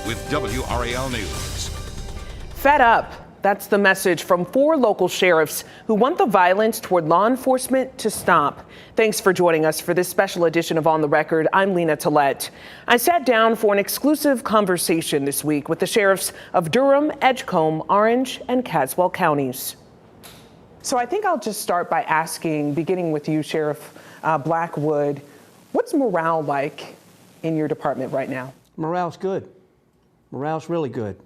with WRAL News. Fed up. That's the message from 4 local sheriffs who want the violence toward law enforcement to stop. Thanks for joining us for this special edition of On the Record. I'm Lena Tillett. I sat down for an exclusive conversation this week with the sheriffs of Durham, Edgecombe, Orange, and Caswell counties. So I think I'll just start by asking, beginning with you, Sheriff Blackwood, what's morale like in your department right now? Morale's good. Morale's really good.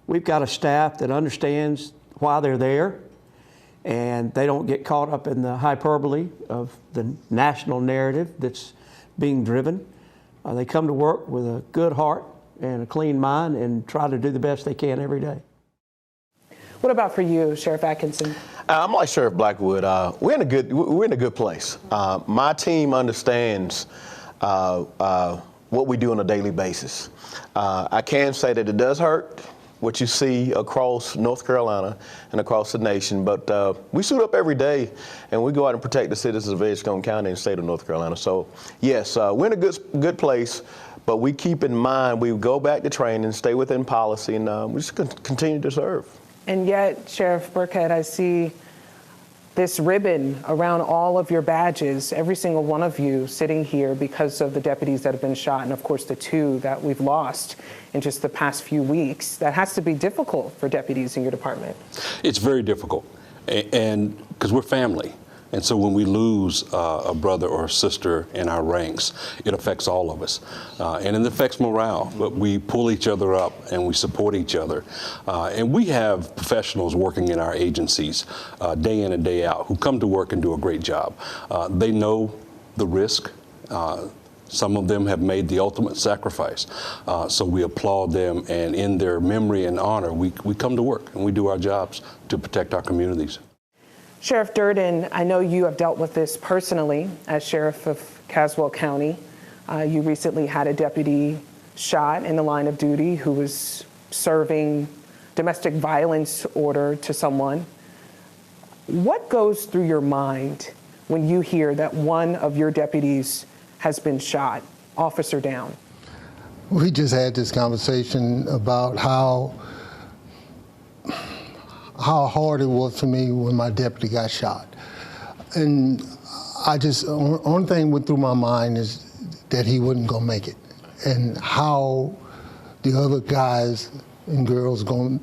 We've got a staff that understands why they're there, and they don't get caught up in the hyperbole of the national narrative that's being driven. They come to work with a good heart and a clean mind and try to do the best they can every day. What about for you, Sheriff Atkinson? I'm like Sheriff Blackwood. We're in a good place. My team understands what we do on a daily basis. I can say that it does hurt, what you see across North Carolina and across the nation, but we suit up every day and we go out and protect the citizens of Edgecombe County and the state of North Carolina. So yes, we're in a good place, but we keep in mind, we go back to training, stay within policy, and we just continue to serve. And yet, Sheriff Burkhead, I see this ribbon around all of your badges, every single one of you sitting here because of the deputies that have been shot, and of course the 2 that we've lost in just the past few weeks. That has to be difficult for deputies in your department. It's very difficult, and because we're family. And so when we lose a brother or a sister in our ranks, it affects all of us. And it affects morale, but we pull each other up and we support each other. And we have professionals working in our agencies day in and day out who come to work and do a great job. They know the risk. Some of them have made the ultimate sacrifice. So we applaud them, and in their memory and honor, we come to work and we do our jobs to protect our communities. Sheriff Durden, I know you have dealt with this personally as sheriff of Caswell County. You recently had a deputy shot in the line of duty who was serving domestic violence order to someone. What goes through your mind when you hear that one of your deputies has been shot, officer down? We just had this conversation about how hard it was for me when my deputy got shot. And only thing went through my mind is that he wasn't gonna make it, and how the other guys and girls gonna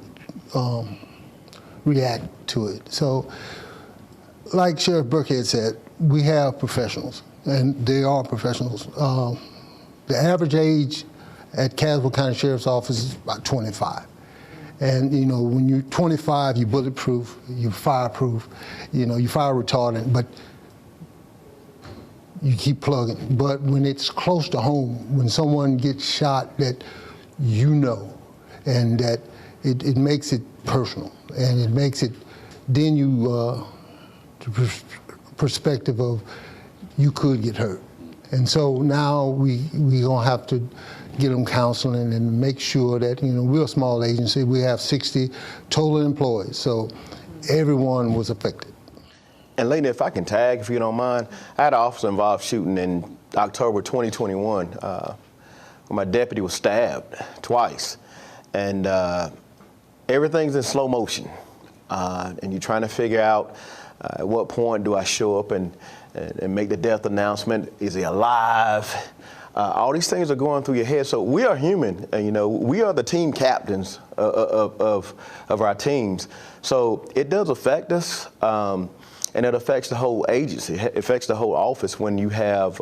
react to it. So, like Sheriff Burkhead said, we have professionals, and they are professionals. The average age at Caswell County Sheriff's Office is about 25. And you know, when you're 25, you're bulletproof, you're fireproof, you know, you fire retardant, but you keep plugging. But when it's close to home, when someone gets shot that you know, and that it makes it personal, and it makes it, then you, the perspective of you could get hurt. And so now we gonna have to get them counseling and make sure that, you know, we're a small agency. We have 60 total employees, so everyone was affected. And Lena, if I can tag, if you don't mind, I had an officer involved shooting in October 2021 when my deputy was stabbed twice. And everything's in slow motion. And you're trying to figure out at what point do I show up and make the death announcement? Is he alive? All these things are going through your head. So we are human, and you know, we are the team captains of our teams. So it does affect us, and it affects the whole agency. It affects the whole office when you have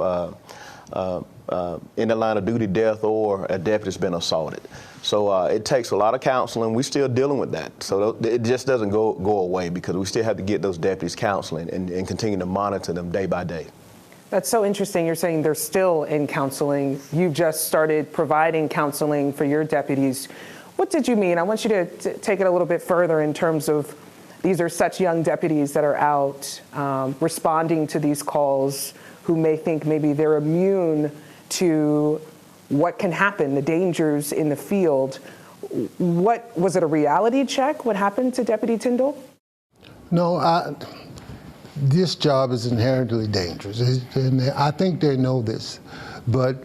in the line of duty death or a deputy's been assaulted. So it takes a lot of counseling. We're still dealing with that. So it just doesn't go away, because we still have to get those deputies counseling and continue to monitor them day by day. That's so interesting. You're saying they're still in counseling. You've just started providing counseling for your deputies. What did you mean? I want you to take it a little bit further in terms of these are such young deputies that are out responding to these calls who may think maybe they're immune to what can happen, the dangers in the field. What was it, a reality check? What happened to Deputy Tyndall? No, this job is inherently dangerous, and I think they know this. But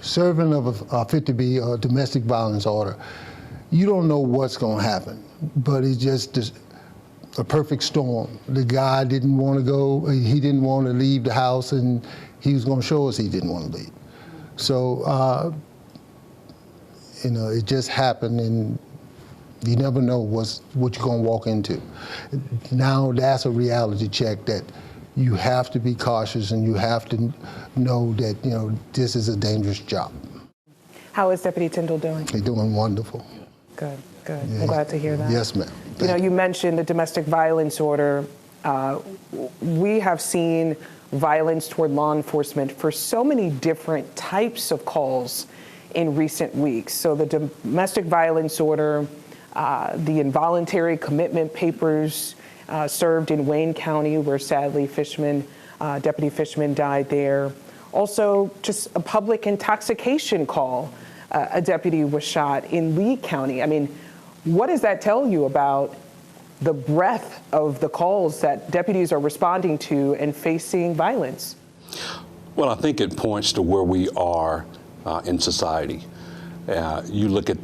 serving of a 50B, a domestic violence order, you don't know what's going to happen, but it's just a perfect storm. The guy didn't want to go, he didn't want to leave the house, and he was going to show us he didn't want to leave. So, you know, it just happened, and you never know what you're going to walk into. Now that's a reality check that you have to be cautious, and you have to know that, you know, this is a dangerous job. How is Deputy Tyndall doing? They're doing wonderful. Good, good. Yes. I'm glad to hear that. Yes, ma'am. You know, you mentioned the domestic violence order. We have seen violence toward law enforcement for so many different types of calls in recent weeks. So the domestic violence order, the involuntary commitment papers served in Wayne County, where sadly Deputy Fishman died there. Also, just a public intoxication call. A deputy was shot in Lee County. I mean, what does that tell you about the breadth of the calls that deputies are responding to and facing violence? Well, I think it points to where we are in society. You look at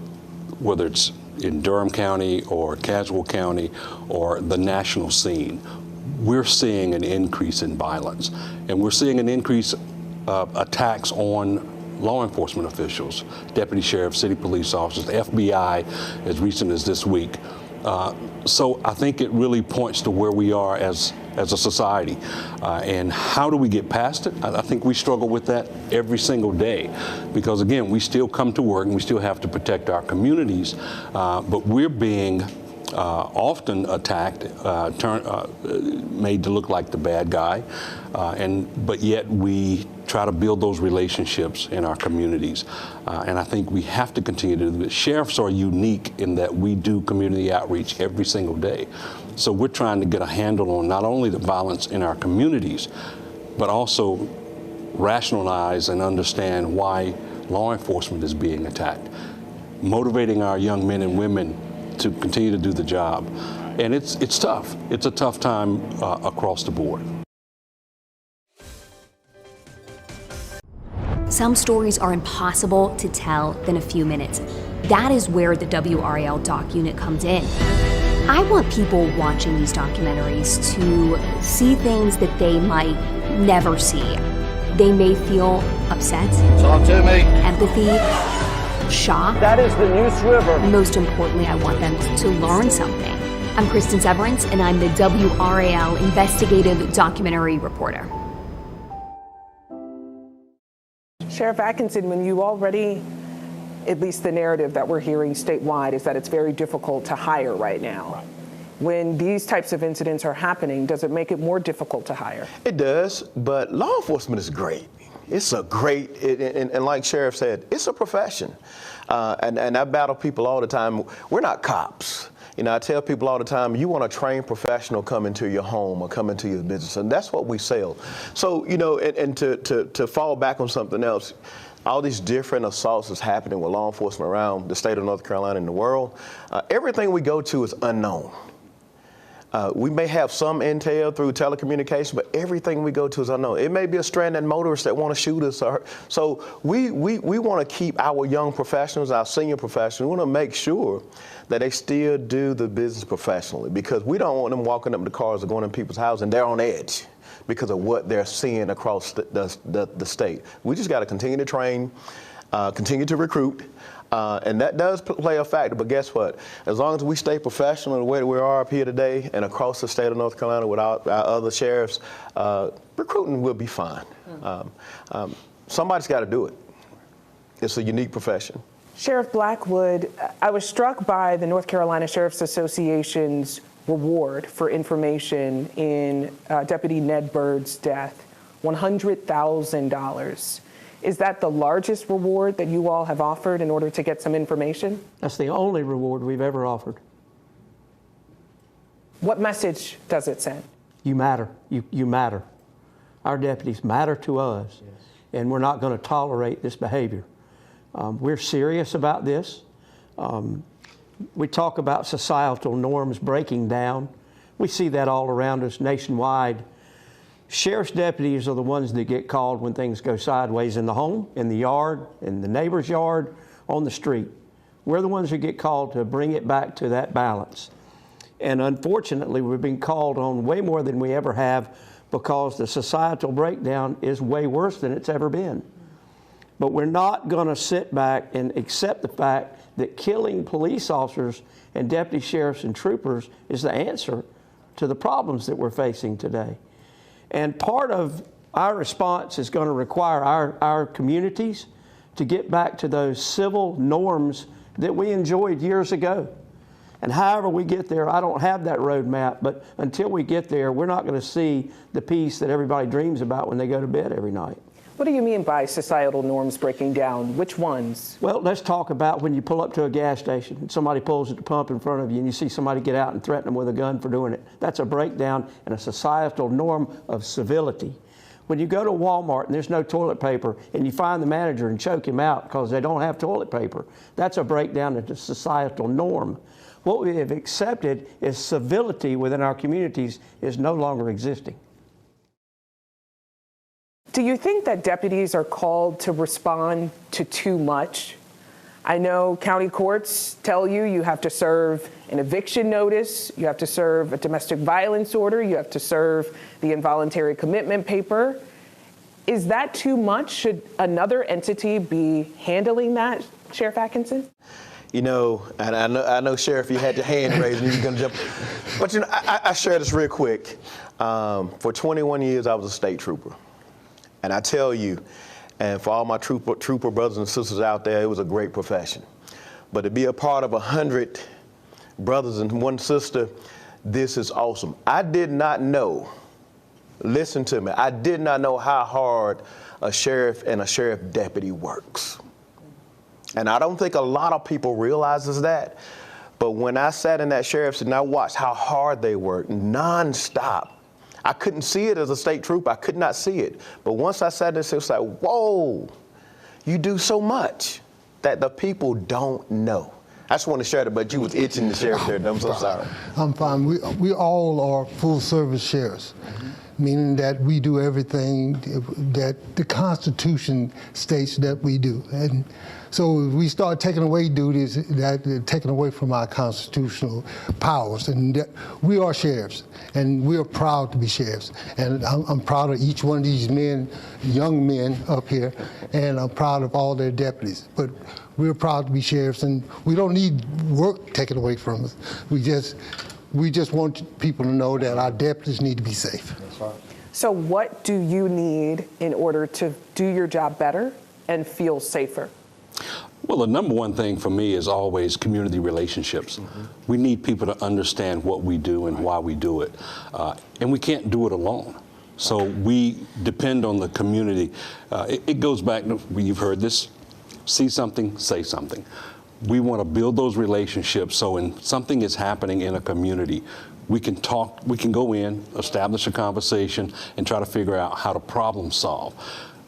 whether it's in Durham County or Caswell County or the national scene, we're seeing an increase in violence, and we're seeing an increase of attacks on law enforcement officials, deputy sheriffs, city police officers, the FBI as recent as this week. So I think it really points to where we are as a society. And how do we get past it? I think we struggle with that every single day, because again, we still come to work and we still have to protect our communities, but we're being often attacked, made to look like the bad guy, but yet we try to build those relationships in our communities. And I think we have to continue to do this. Sheriffs are unique in that we do community outreach every single day. So we're trying to get a handle on not only the violence in our communities, but also rationalize and understand why law enforcement is being attacked, motivating our young men and women to continue to do the job. And it's tough. It's a tough time across the board. Some stories are impossible to tell in a few minutes. That is where the WRAL Doc Unit comes in. I want people watching these documentaries to see things that they might never see. They may feel upset, talk to me, empathy, shock. that is the Neuse River. Most importantly, I want them to learn something. I'm Kristen Severance, and I'm the WRAL investigative documentary reporter. Sheriff Atkinson, when you already, at least the narrative that we're hearing statewide is that it's very difficult to hire right now. When these types of incidents are happening, does it make it more difficult to hire? It does, but law enforcement is great. It's a great, and like Sheriff said, it's a profession. And I battle people all the time. We're not cops. You know, I tell people all the time, you want a trained professional come into your home or come into your business, and that's what we sell. So, you know, and to fall back on something else, all these different assaults is happening with law enforcement around the state of North Carolina and the world. Everything we go to is unknown. We may have some intel through telecommunication, but everything we go to is unknown. It may be a stranded motorist that want to shoot us. So we want to keep our young professionals, our senior professionals, we want to make sure that they still do the business professionally, because we don't want them walking up in the cars or going in people's houses and they're on edge because of what they're seeing across the state. We just got to continue to train, continue to recruit. And that does play a factor, but guess what? As long as we stay professional the way that we are up here today and across the state of North Carolina with our other sheriffs, recruiting will be fine. Somebody's got to do it. It's a unique profession. Sheriff Blackwood, I was struck by the North Carolina Sheriff's Association's reward for information in Deputy Ned Bird's death, $100,000. Is that the largest reward that you all have offered in order to get some information? That's the only reward we've ever offered. What message does it send? You matter. You matter. Our deputies matter to us, yes. And we're not going to tolerate this behavior. We're serious about this. We talk about societal norms breaking down. We see that all around us nationwide. Sheriff's deputies are the ones that get called when things go sideways in the home, in the yard, in the neighbor's yard, on the street. We're the ones who get called to bring it back to that balance. And unfortunately, we've been called on way more than we ever have because the societal breakdown is way worse than it's ever been. But we're not going to sit back and accept the fact that killing police officers and deputy sheriffs and troopers is the answer to the problems that we're facing today. And part of our response is going to require our communities to get back to those civil norms that we enjoyed years ago. And however we get there, I don't have that roadmap, but until we get there, we're not going to see the peace that everybody dreams about when they go to bed every night. What do you mean by societal norms breaking down? Which ones? Well, let's talk about when you pull up to a gas station and somebody pulls at the pump in front of you and you see somebody get out and threaten them with a gun for doing it. That's a breakdown in a societal norm of civility. When you go to Walmart and there's no toilet paper and you find the manager and choke him out because they don't have toilet paper, that's a breakdown in the societal norm. What we have accepted is civility within our communities is no longer existing. Do you think that deputies are called to respond to too much? I know county courts tell you you have to serve an eviction notice, you have to serve a domestic violence order, you have to serve the involuntary commitment paper. Is that too much? Should another entity be handling that, Sheriff Atkinson? You know, and I know, Sheriff, you had your hand raised and you were going to jump. But, you know, I share this real quick. For 21 years, I was a state trooper. And I tell you, and for all my trooper brothers and sisters out there, it was a great profession. But to be a part of 100 brothers and one sister, this is awesome. I did not know, listen to me, I did not know how hard a sheriff and a sheriff deputy works. And I don't think a lot of people realizes that. But when I sat in that sheriff's and I watched how hard they work, nonstop, I couldn't see it as a state trooper. I could not see it. But once I sat there, it was like, whoa, you do so much that the people don't know. I just want to share that, but you was itching to share there. I'm so sorry. I'm fine. We all are full service sheriffs, meaning that we do everything that the Constitution states that we do. And so we start taking away duties that taken away from our constitutional powers. And we are sheriffs, and we are proud to be sheriffs. And I'm proud of each one of these men, young men up here, and I'm proud of all their deputies. But we're proud to be sheriffs, and we don't need work taken away from us. We just want people to know that our deputies need to be safe. That's right. So what do you need in order to do your job better and feel safer? Well, the number one thing for me is always community relationships. We need people to understand what we do and why we do it. And we can't do it alone. So we depend on the community. It goes back to, you've heard this, see something, say something. We want to build those relationships so when something is happening in a community, we can talk, we can go in, establish a conversation, and try to figure out how to problem solve.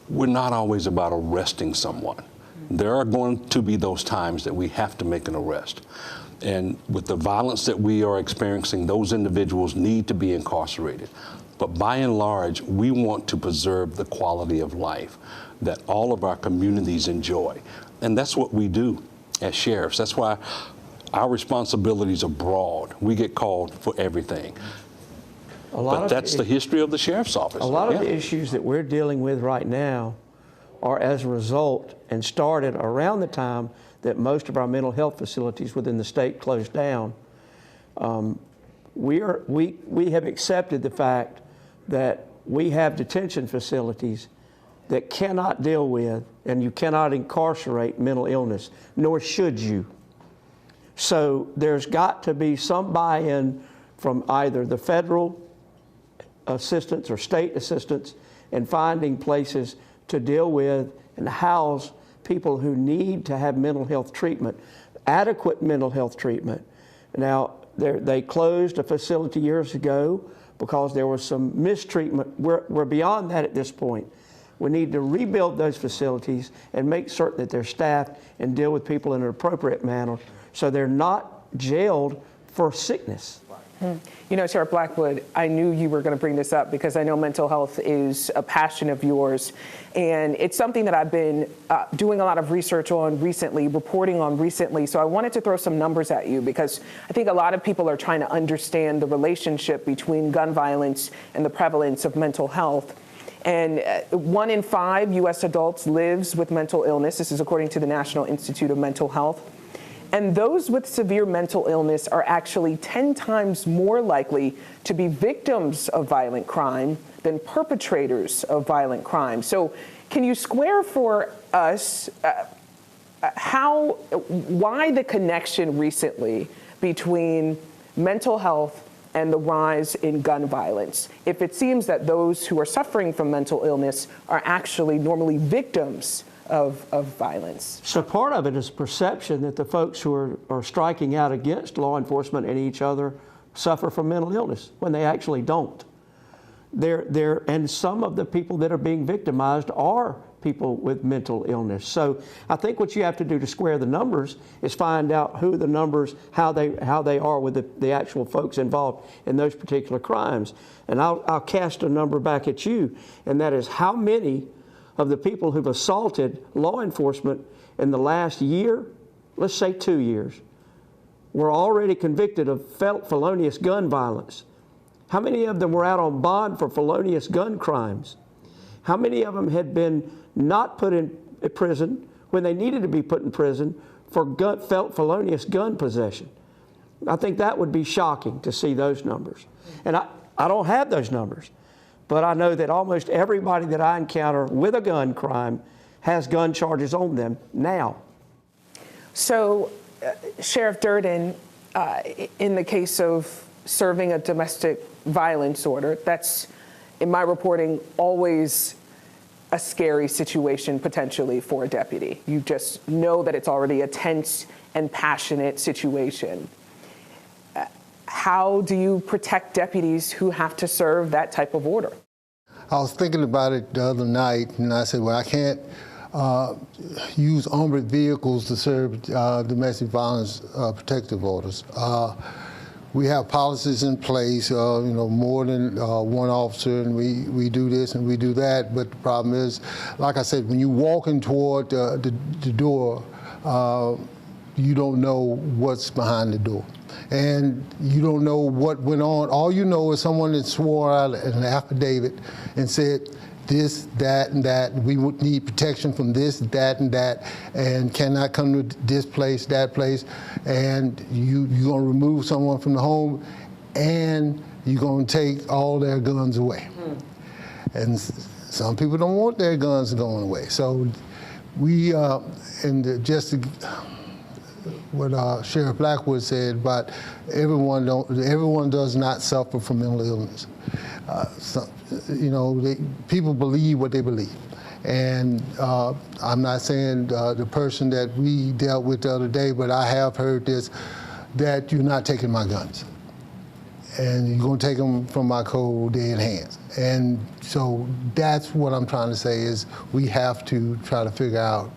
We're not always about arresting someone. There are going to be those times that we have to make an arrest. And with the violence that we are experiencing, those individuals need to be incarcerated. But by and large, we want to preserve the quality of life that all of our communities enjoy. And that's what we do as sheriffs. That's why our responsibilities are broad. We get called for everything. But that's the history of the sheriff's office. A lot of the issues that we're dealing with right now are as a result and started around the time that most of our mental health facilities within the state closed down. We have accepted the fact that we have detention facilities that cannot deal with, and you cannot incarcerate mental illness, nor should you. So there's got to be some buy-in from either the federal assistance or state assistance in finding places to deal with and house people who need to have mental health treatment, adequate mental health treatment. Now, they closed a facility years ago because there was some mistreatment. We're beyond that at this point. We need to rebuild those facilities and make certain that they're staffed and deal with people in an appropriate manner so they're not jailed for sickness. You know, Sheriff Blackwood, I knew you were going to bring this up because I know mental health is a passion of yours. And it's something that I've been doing a lot of research on recently, reporting on recently. So I wanted to throw some numbers at you because I think a lot of people are trying to understand the relationship between gun violence and the prevalence of mental health. And 1 in 5 U.S. adults lives with mental illness. This is according to the National Institute of Mental Health. And those with severe mental illness are actually 10 times more likely to be victims of violent crime than perpetrators of violent crime. So can you square for us why the connection recently between mental health and the rise in gun violence, if it seems that those who are suffering from mental illness are actually normally victims of violence? So part of it is perception that the folks who are striking out against law enforcement and each other suffer from mental illness when they actually don't. And some of the people that are being victimized are people with mental illness. So I think what you have to do to square the numbers is find out who the numbers, how they are with the actual folks involved in those particular crimes. And I'll cast a number back at you, and that is how many of the people who've assaulted law enforcement in the last year, let's say 2 years, were already convicted of felonious gun violence. How many of them were out on bond for felonious gun crimes? How many of them had been not put in prison when they needed to be put in prison for felonious gun possession? I think that would be shocking to see those numbers. And I don't have those numbers, but I know that almost everybody that I encounter with a gun crime has gun charges on them now. So, Sheriff Durden, in the case of serving a domestic violence order, that's, in my reporting, always a scary situation potentially for a deputy. You just know that it's already a tense and passionate situation. How do you protect deputies who have to serve that type of order? I was thinking about it the other night, and I said, well, I can't use armored vehicles to serve domestic violence protective orders. We have policies in place, more than one officer, and we do this and we do that. But the problem is, like I said, when you're walking toward the door, you don't know what's behind the door. And you don't know what went on. All you know is someone that swore out an affidavit and said this, that, and that. We would need protection from this, that, and that, and cannot come to this place, that place. And you're going to remove someone from the home, and you're going to take all their guns away. And some people don't want their guns going away. So we, what Sheriff Blackwood said about everyone does not suffer from mental illness. People believe what they believe. And I'm not saying the person that we dealt with the other day, but I have heard this, that you're not taking my guns. And you're going to take them from my cold, dead hands. And so that's what I'm trying to say is we have to try to figure out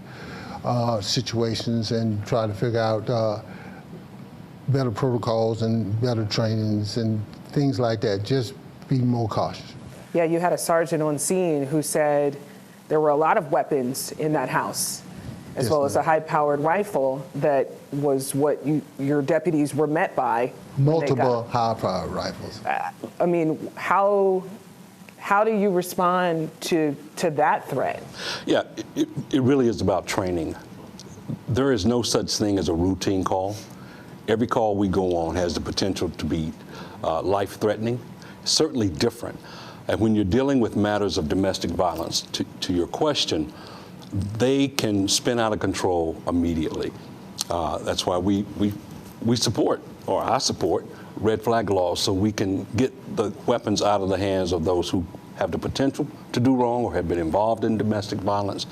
situations and try to figure out better protocols and better trainings and things like that. Just be more cautious. Yeah, you had a sergeant on scene who said there were a lot of weapons in that house, as well as a high-powered rifle that was what your deputies were met by. Multiple high-powered rifles. I mean, how do you respond to that threat? Yeah, it really is about training. There is no such thing as a routine call. Every call we go on has the potential to be life-threatening, certainly different. And when you're dealing with matters of domestic violence, to your question, they can spin out of control immediately. That's why we support, or I support, red flag laws so we can get the weapons out of the hands of those who have the potential to do wrong or have been involved in domestic violence.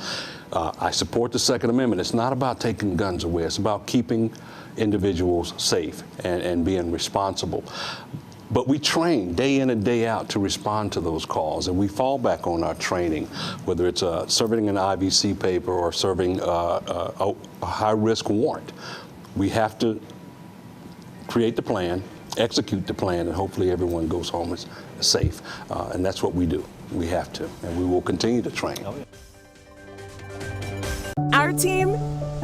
I support the Second Amendment. It's not about taking guns away. It's about keeping individuals safe and being responsible. But we train day in and day out to respond to those calls, and we fall back on our training, whether it's serving an IVC paper or serving a high-risk warrant. We have to create the plan execute the plan, and hopefully everyone goes home is safe. And that's what we do. We have to, and we will continue to train. Our team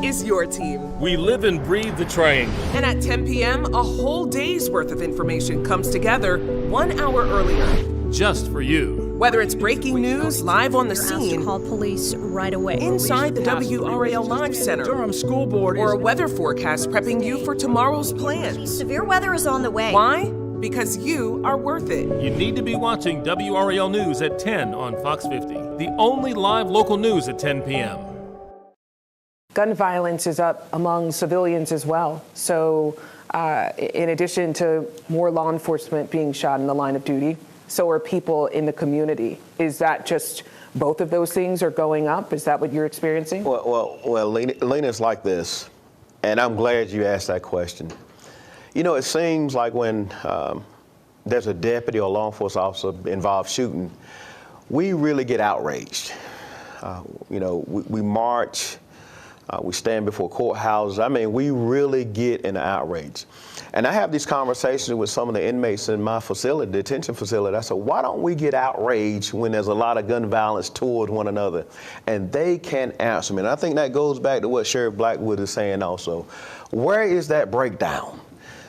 is your team. We live and breathe the triangle. And at 10 p.m., a whole day's worth of information comes together 1 hour earlier. Just for you. Whether it's breaking news, live on the scene, call police right away. Inside the WRAL Live Center, Durham School Board, or a weather forecast prepping you for tomorrow's plans. Severe weather is on the way. Why? Because you are worth it. You need to be watching WRAL News at 10 on Fox 50, the only live local news at 10 p.m. Gun violence is up among civilians as well. So in addition to more law enforcement being shot in the line of duty, so are people in the community. Is that just both of those things are going up? Is that what you're experiencing? Well, Lena, it's like this, and I'm glad you asked that question. You know, it seems like when there's a deputy or law enforcement officer involved shooting, we really get outraged. You know, we march, we stand before courthouses. I mean, we really get in an outrage. And I have these conversations with some of the inmates in my facility, detention facility. I said, why don't we get outraged when there's a lot of gun violence toward one another? And they can't answer me. And I think that goes back to what Sheriff Blackwood is saying also. Where is that breakdown?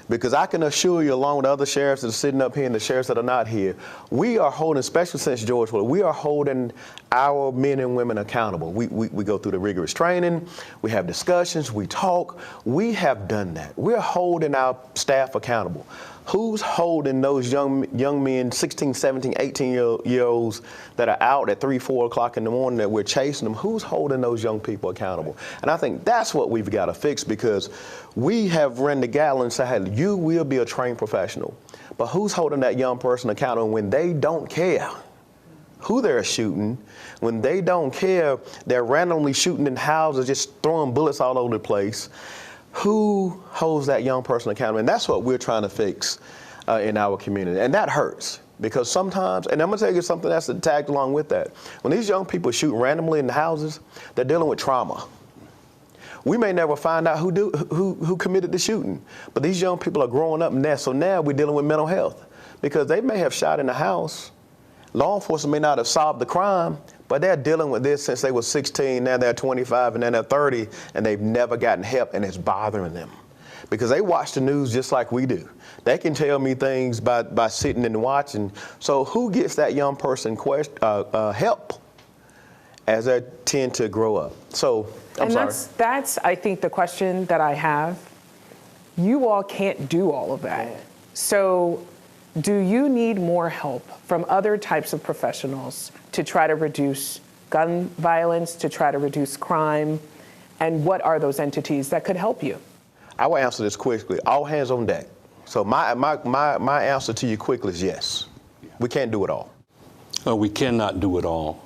Because I can assure you, along with other sheriffs that are sitting up here and the sheriffs that are not here, we are holding, especially since George Floyd, we are holding our men and women accountable. We go through the rigorous training, we have discussions, we talk. We have done that. We're holding our staff accountable. Who's holding those young men, 16, 17, 18-year-olds that are out at 3, 4 o'clock in the morning that we're chasing them? Who's holding those young people accountable? And I think that's what we've got to fix, because we have run the gallon and said, hey, you will be a trained professional. But who's holding that young person accountable when they don't care who they're shooting, when they don't care, they're randomly shooting in houses, just throwing bullets all over the place? Who holds that young person accountable? And that's what we're trying to fix in our community. And that hurts, because sometimes, and I'm gonna tell you something that's tagged along with that. When these young people shoot randomly in the houses, they're dealing with trauma. We may never find out who committed the shooting, but these young people are growing up now, so now we're dealing with mental health, because they may have shot in the house. Law enforcement may not have solved the crime, but they're dealing with this since they were 16, now they're 25, and then they're 30, and they've never gotten help, and it's bothering them. Because they watch the news just like we do. They can tell me things by sitting and watching. So who gets that young person help as they tend to grow up? So, I'm sorry. That's, I think, the question that I have. You all can't do all of that. So do you need more help from other types of professionals to try to reduce gun violence, to try to reduce crime? And what are those entities that could help you? I will answer this quickly. All hands on deck. So my answer to you quickly is yes. We can't do it all. We cannot do it all.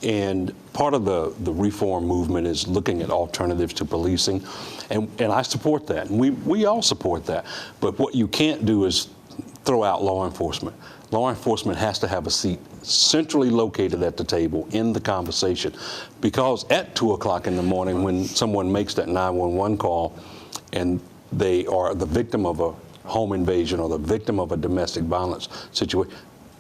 And part of the reform movement is looking at alternatives to policing. And I support that. And we all support that. But what you can't do is throw out law enforcement. Law enforcement has to have a seat centrally located at the table in the conversation. Because at 2 o'clock in the morning, when someone makes that 911 call and they are the victim of a home invasion or the victim of a domestic violence situation,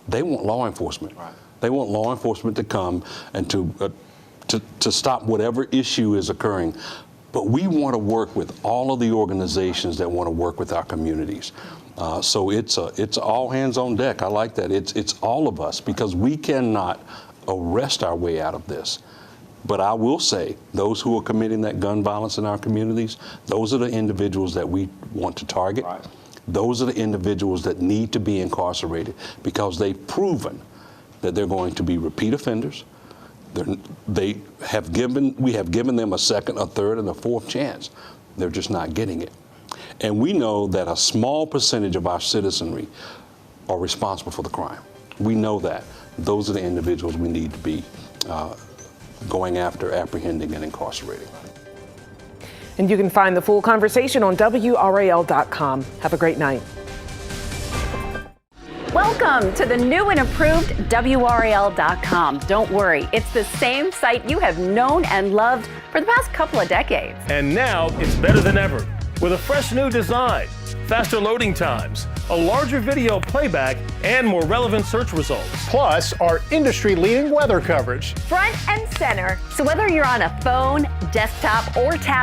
they want law enforcement. Right. They want law enforcement to come and to stop whatever issue is occurring. But we want to work with all of the organizations that want to work with our communities. So it's all hands on deck. I like that. It's all of us, because we cannot arrest our way out of this. But I will say, those who are committing that gun violence in our communities, those are the individuals that we want to target. Right. Those are the individuals that need to be incarcerated, because they've proven that they're going to be repeat offenders. We have given them a second, a third, and a fourth chance. They're just not getting it. And we know that a small percentage of our citizenry are responsible for the crime. We know that. Those are the individuals we need to be going after, apprehending, and incarcerating. And you can find the full conversation on WRAL.com. Have a great night. Welcome to the new and improved WRAL.com. Don't worry, it's the same site you have known and loved for the past couple of decades. And now it's better than ever, with a fresh new design, faster loading times, a larger video playback, and more relevant search results. Plus, our industry-leading weather coverage. Front and center. So whether you're on a phone, desktop, or tablet,